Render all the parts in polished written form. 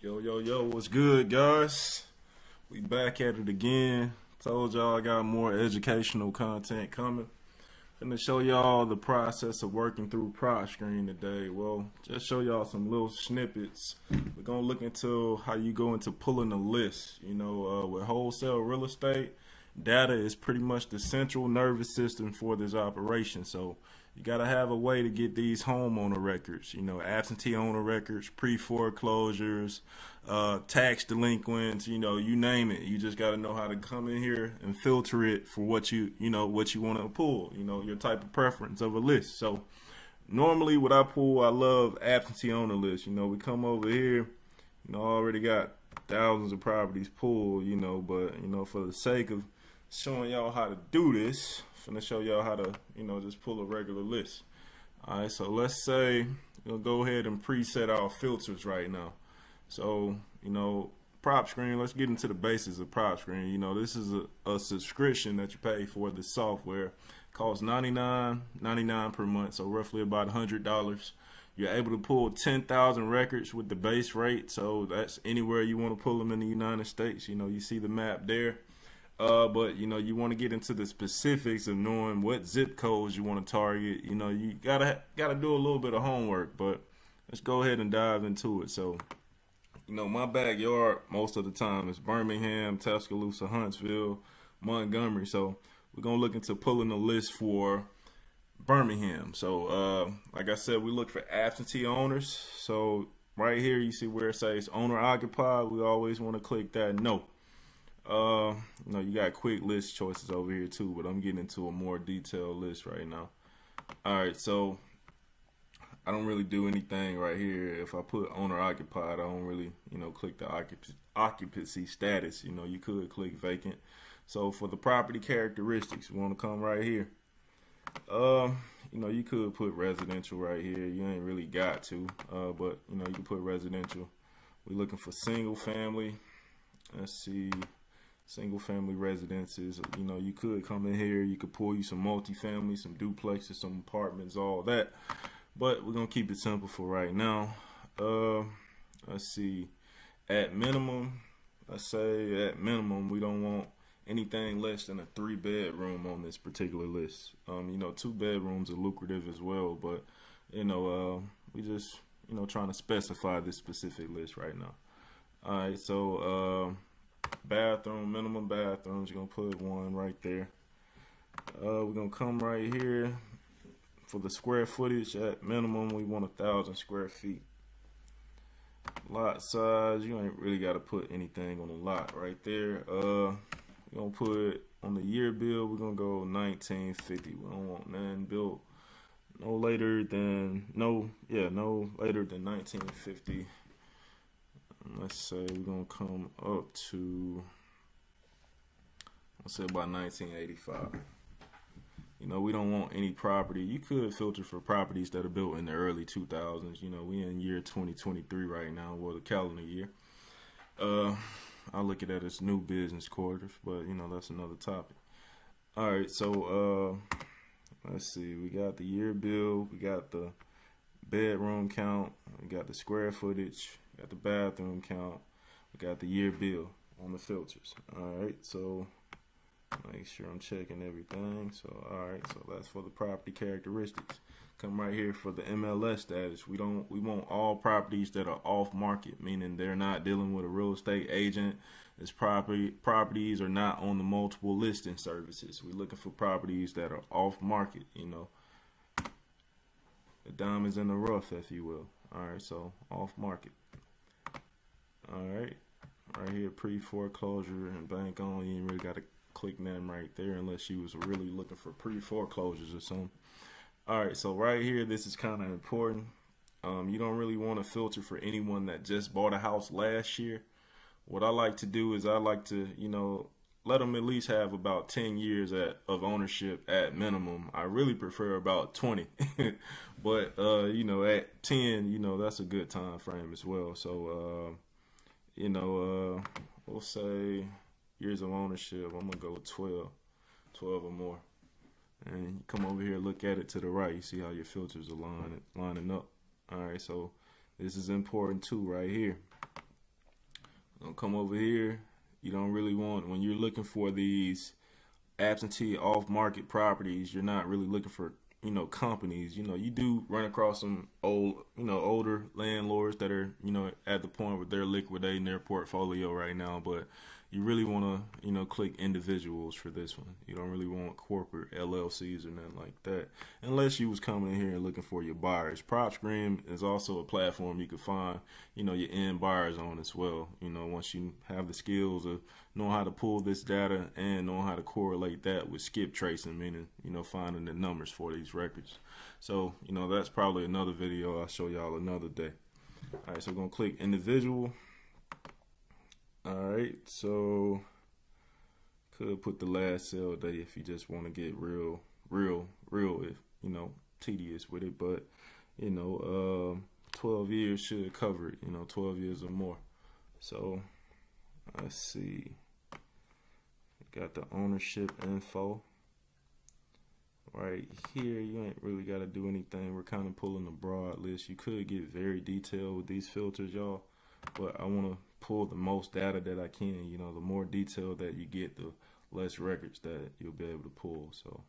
Yo, what's good, guys? We back at it again. Told y'all I got more educational content coming. Gonna show y'all the process of working through prop screen today. Well, just show y'all some little snippets. We're gonna look into how you go into pulling a list. With wholesale real estate, data is pretty much the central nervous system for this operation. So you gotta have a way to get these homeowner records, absentee owner records, pre-foreclosures, tax delinquents, you name it. You just gotta know how to come in here and filter it for what you want to pull, your type of preference of a list. So normally what I pull, I love absentee owner lists. We come over here, already got thousands of properties pulled, but for the sake of showing y'all how to do this, I'm gonna show y'all how to, just pull a regular list. All right, so let's say we'll go ahead and preset our filters right now. So, prop screen, let's get into the basics of prop screen. This is a subscription that you pay for the software. It costs $99.99 per month, so roughly about $100. You're able to pull 10,000 records with the base rate, so that's anywhere you want to pull them in the United States. You see the map there. But you want to get into the specifics of knowing what zip codes you want to target. You gotta do a little bit of homework, but let's go ahead and dive into it. So, my backyard most of the time is Birmingham, Tuscaloosa, Huntsville, Montgomery. So we're gonna look into pulling a list for Birmingham. So like I said, we look for absentee owners. So right here you see where it says owner occupied. We always want to click that no. You got quick list choices over here too, but I'm getting into a more detailed list right now. All right, so I don't really do anything right here. If I put owner occupied, I don't really, click the occupancy status. You could click vacant. So for the property characteristics, we want to come right here. You could put residential right here. You ain't really got to, but you can put residential. We're looking for single family. Let's see. Single family residences, you could come in here, you could pull you some multifamily, some duplexes, some apartments, all that, but we're gonna keep it simple for right now. Let's see, at minimum, let's say at minimum we don't want anything less than a 3-bedroom on this particular list. 2 bedrooms are lucrative as well, but we just trying to specify this specific list right now. All right, so bathroom, minimum bathrooms, you're gonna put 1 right there. We're gonna come right here for the square footage. At minimum we want 1,000 square feet. Lot size, you ain't really got to put anything on the lot right there. We're gonna put on the year bill, we're gonna go 1950. We don't want nothing built no later than 1950. Let's say we're gonna come up to, let's say about 1985. We don't want any property. You could filter for properties that are built in the early 2000s. We in year 2023 right now, well, the calendar year. I look at that as new business quarters, but that's another topic. All right, so let's see. We got the year bill, we got the bedroom count, we got the square footage, got the bathroom count, we got the year bill on the filters. All right, so make sure I'm checking everything. So all right, so that's for the property characteristics. Come right here for the MLS status. We want all properties that are off market, meaning they're not dealing with a real estate agent. This properties are not on the multiple listing services. We're looking for properties that are off market, the diamonds in the rough, if you will. All right, so off market. All right here, pre-foreclosure and bank on. You ain't really got to click nothing right there unless you was really looking for pre-foreclosures or something. All right, so right here, this is kind of important. You don't really want to filter for anyone that just bought a house last year. What I like to do is I like to, let them at least have about 10 years of ownership at minimum. I really prefer about 20, but at 10, that's a good time frame as well. So, we'll say years of ownership. I'm gonna go with 12 or more. And you come over here, look at it to the right. You see how your filters are lining up. All right, so this is important too right here. Gonna come over here. You don't really want, when you're looking for these absentee off-market properties, you're not really looking for, companies. You do run across some older landlords that are, at the point where they're liquidating their portfolio right now, but you really want to, click individuals for this one. You don't really want corporate LLCs or nothing like that, unless you was coming in here and looking for your buyers. PropScreen is also a platform you can find, your end buyers on as well. Once you have the skills of knowing how to pull this data and knowing how to correlate that with skip tracing, meaning, finding the numbers for these records. So, that's probably another video I'll show y'all another day. All right, so we're going to click individual. All right, so could put the last sale day if you just want to get real, if, tedious with it. But, 12 years should cover it, 12 years or more. So, let's see. Got the ownership info. Right here, you ain't really got to do anything. We're kind of pulling a broad list. You could get very detailed with these filters, y'all, but I want to pull the most data that I can. The more detail that you get, the less records that you'll be able to pull. So,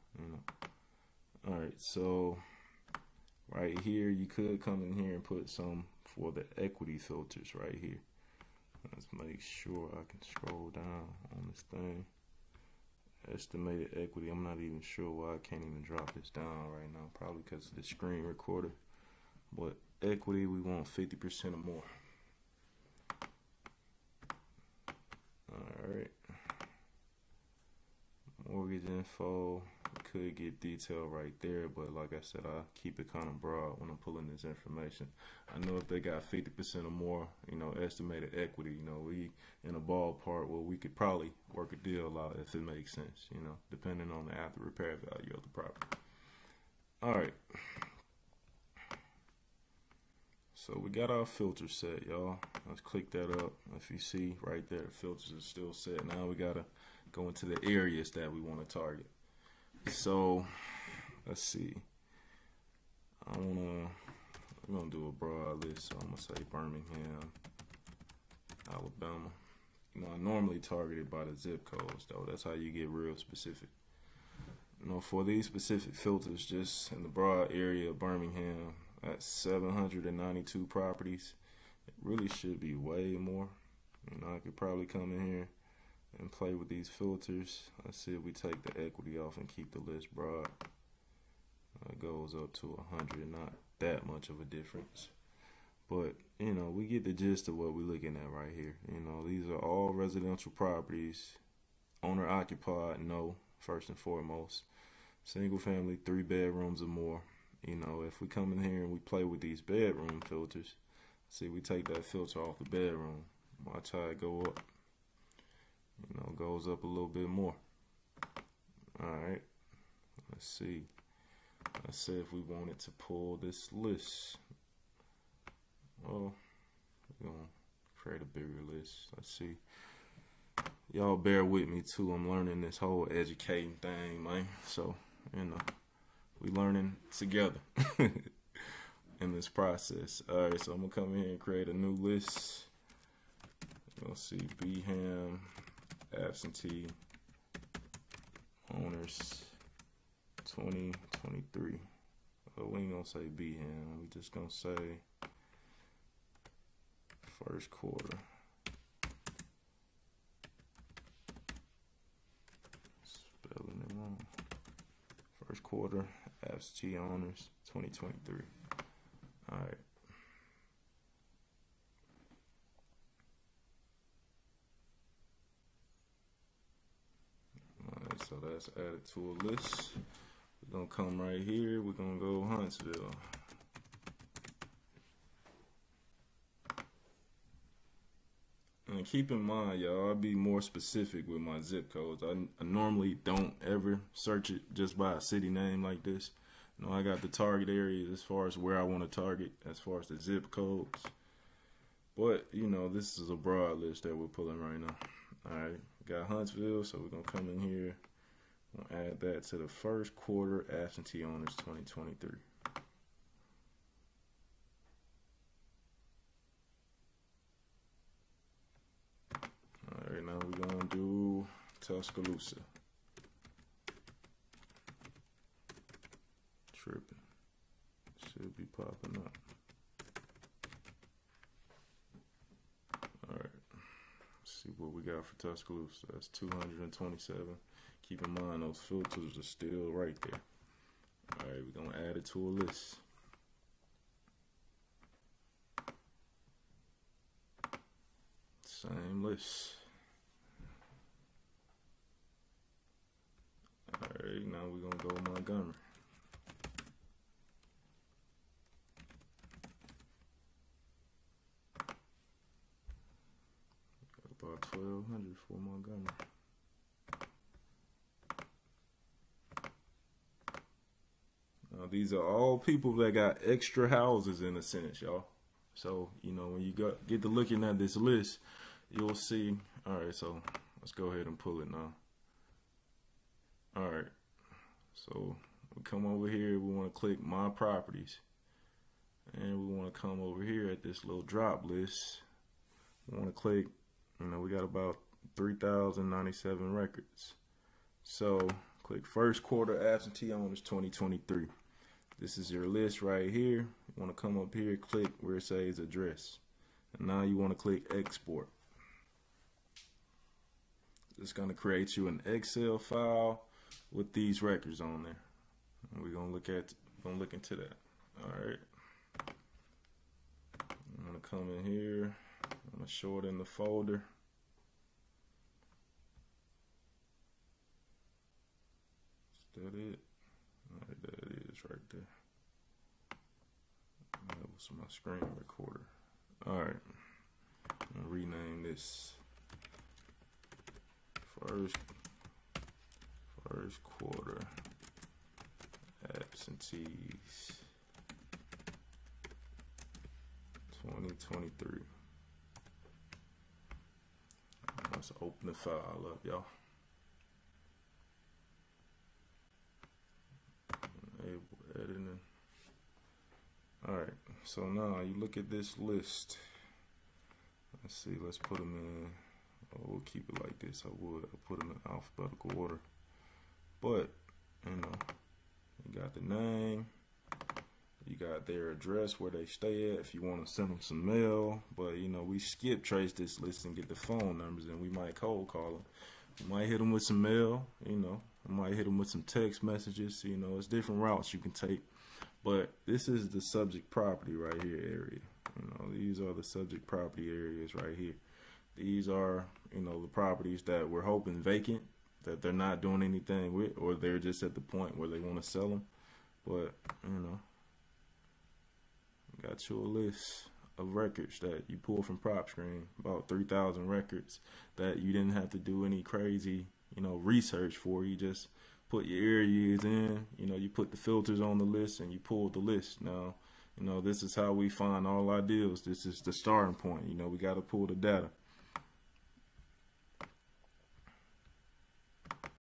all right, so right here, you could come in here and put some for the equity filters right here. Let's make sure I can scroll down on this thing. Estimated equity, I'm not even sure why I can't even drop this down right now. Probably because of the screen recorder. But equity, we want 50% or more. Alright. Mortgage info, could get detail right there, but like I said, I keep it kind of broad when I'm pulling this information. I know if they got 50% or more, estimated equity, we in a ballpark where we could probably work a deal out if it makes sense, depending on the after repair value of the property. All right. So we got our filter set, y'all. Let's click that up. If you see right there, the filters are still set. Now we gotta go into the areas that we want to target. So let's see. I'm gonna do a broad list. So I'm gonna say Birmingham, Alabama. I normally target it by the zip codes, though. That's how you get real specific. For these specific filters, just in the broad area of Birmingham, that's 792 properties. It really should be way more. I could probably come in here and play with these filters. Let's see if we take the equity off and keep the list broad. It goes up to 100, not that much of a difference. But, we get the gist of what we're looking at right here. These are all residential properties. Owner occupied, no, first and foremost. Single family, 3 bedrooms or more. If we come in here and we play with these bedroom filters, see, we take that filter off the bedroom. Watch how it go up. Goes up a little bit more. Alright, let's see. Let's say if we wanted to pull this list. Well, we're going to create a bigger list. Let's see. Y'all bear with me too. I'm learning this whole educating thing, man. So, we learning together in this process. Alright, so I'm going to come in and create a new list. You'll see Beham Absentee Owners 2023. Well, we ain't gonna say Beham, we just gonna say first quarter. Spelling it wrong. First quarter Absentee Owners 2023. Alright. So that's added to a list. We're gonna come right here. We're gonna go Huntsville. And keep in mind, y'all, I'll be more specific with my zip codes. I normally don't ever search it just by a city name like this. I got the target areas as far as where I want to target, as far as the zip codes. But, this is a broad list that we're pulling right now. Alright, got Huntsville, so we're going to come in here. We'll add that to the first quarter Absentee Owners 2023. Tuscaloosa. Tripping. Should be popping up. Alright. See what we got for Tuscaloosa. That's 227. Keep in mind those filters are still right there. Alright, we're gonna add it to a list. Same list. Alright, now we're gonna go Montgomery. Got about 1,200 for Montgomery. Now these are all people that got extra houses in a sense, y'all. So, you know, when you get to looking at this list, you'll see. Alright, so let's go ahead and pull it now. Alright, so we come over here, we want to click My Properties. And we want to come over here at this little drop list. We want to click, you know, we got about 3,097 records. So click first quarter absentee owners 2023. This is your list right here. You want to come up here, click where it says address. And now you want to click export. It's going to create you an Excel file with these records on there. And we're going to look into that. All right. I'm going to come in here. I'm going to shorten the folder. Is that it? All right, that it is right there. That was my screen recorder. All right. I'm going to rename this first quarter absentees 2023. Let's open the file up, y'all. Enable editing. Alright, so now you look at this list. Let's see, let's put them in. Oh, we'll keep it like this. I'll put them in alphabetical order. But, you know, you got the name, you got their address where they stay at if you want to send them some mail. But, you know, we skip trace this list and get the phone numbers, and we might cold call them. We might hit them with some mail, you know. We might hit them with some text messages. You know, it's different routes you can take. But this is the subject property right here area. You know, these are the subject property areas right here. These are, you know, the properties that we're hoping vacant, that they're not doing anything with, or they're just at the point where they want to sell them. But, you know, got you a list of records that you pull from PropScreen, about 3,000 records that you didn't have to do any crazy, you know, research for. You just put your areas in, you know, you put the filters on the list and you pull the list. Now, you know, this is how we find all our deals. This is the starting point. You know, we got to pull the data.